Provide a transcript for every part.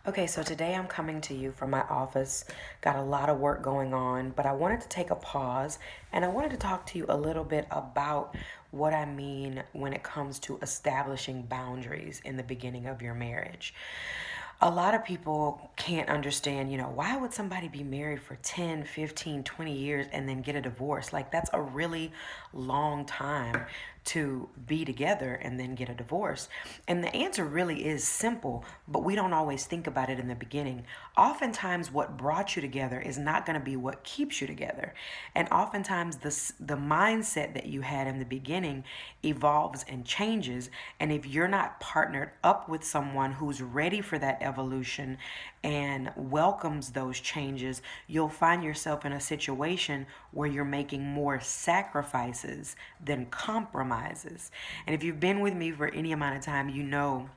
Okay, so today I'm coming to you from my office. Got a lot of work going on, but I wanted to take a pause and I wanted to talk to you a little bit about what I mean when it comes to establishing boundaries in the beginning of your marriage. A lot of people can't understand, why would somebody be married for 10, 15, 20 years and then get a divorce? Like, that's a really long time to be together and then get a divorce. And the answer really is simple, but we don't always think about it in the beginning. Oftentimes, what brought you together is not going to be what keeps you together. And oftentimes, the mindset that you had in the beginning evolves and changes. And if you're not partnered up with someone who's ready for that evolution and welcomes those changes, you'll find yourself in a situation where you're making more sacrifices than compromises. And if you've been with me for any amount of time, you know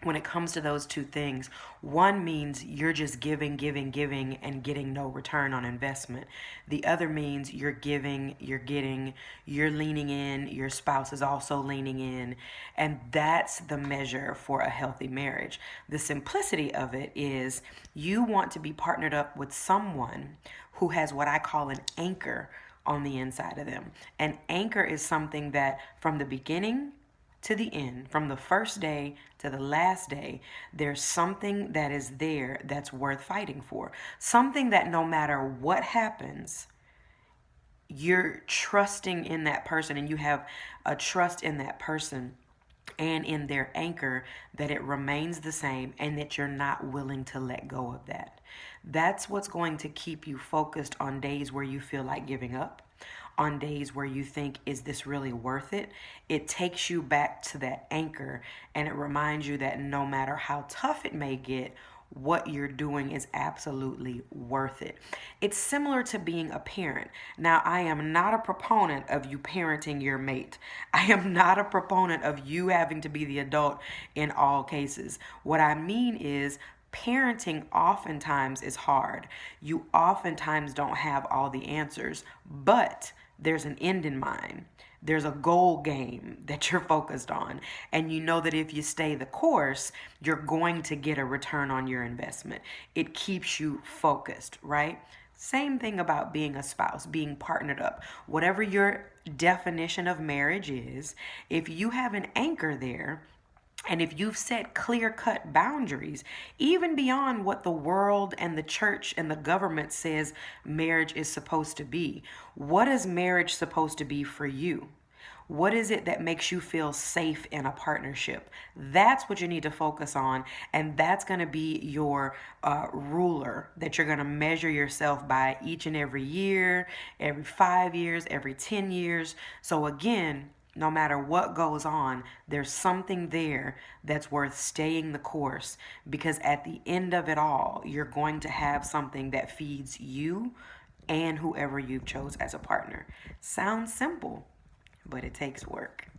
when it comes to those two things, one means you're just giving, giving, giving, and getting no return on investment. The other means you're giving, you're getting, you're leaning in, your spouse is also leaning in, and that's the measure for a healthy marriage. The simplicity of it is you want to be partnered up with someone who has what I call an anchor on the inside of them. An anchor is something that from the beginning to the end, from the first day to the last day, there's something that is there that's worth fighting for. Something that no matter what happens, you're trusting in that person and you have a trust in that person and in their anchor that it remains the same and that you're not willing to let go of that. That's what's going to keep you focused on days where you feel like giving up, on days where you think, is this really worth it? It takes you back to that anchor and it reminds you that no matter how tough it may get, what you're doing is absolutely worth it. It's similar to being a parent. Now, I am not a proponent of you parenting your mate. I am not a proponent of you having to be the adult in all cases. What I mean is, parenting oftentimes is hard. You oftentimes don't have all the answers, but there's an end in mind. There's a goal game that you're focused on. And you know that if you stay the course, you're going to get a return on your investment. It keeps you focused, right? Same thing about being a spouse, being partnered up. Whatever your definition of marriage is, if you have an anchor there, and if you've set clear cut boundaries, even beyond what the world and the church and the government says marriage is supposed to be, what is marriage supposed to be for you? What is it that makes you feel safe in a partnership? That's what you need to focus on. And that's going to be your ruler that you're going to measure yourself by each and every year, every 5 years, every 10 years. So again, no matter what goes on, there's something there that's worth staying the course because at the end of it all, you're going to have something that feeds you and whoever you've chose as a partner. Sounds simple, but it takes work.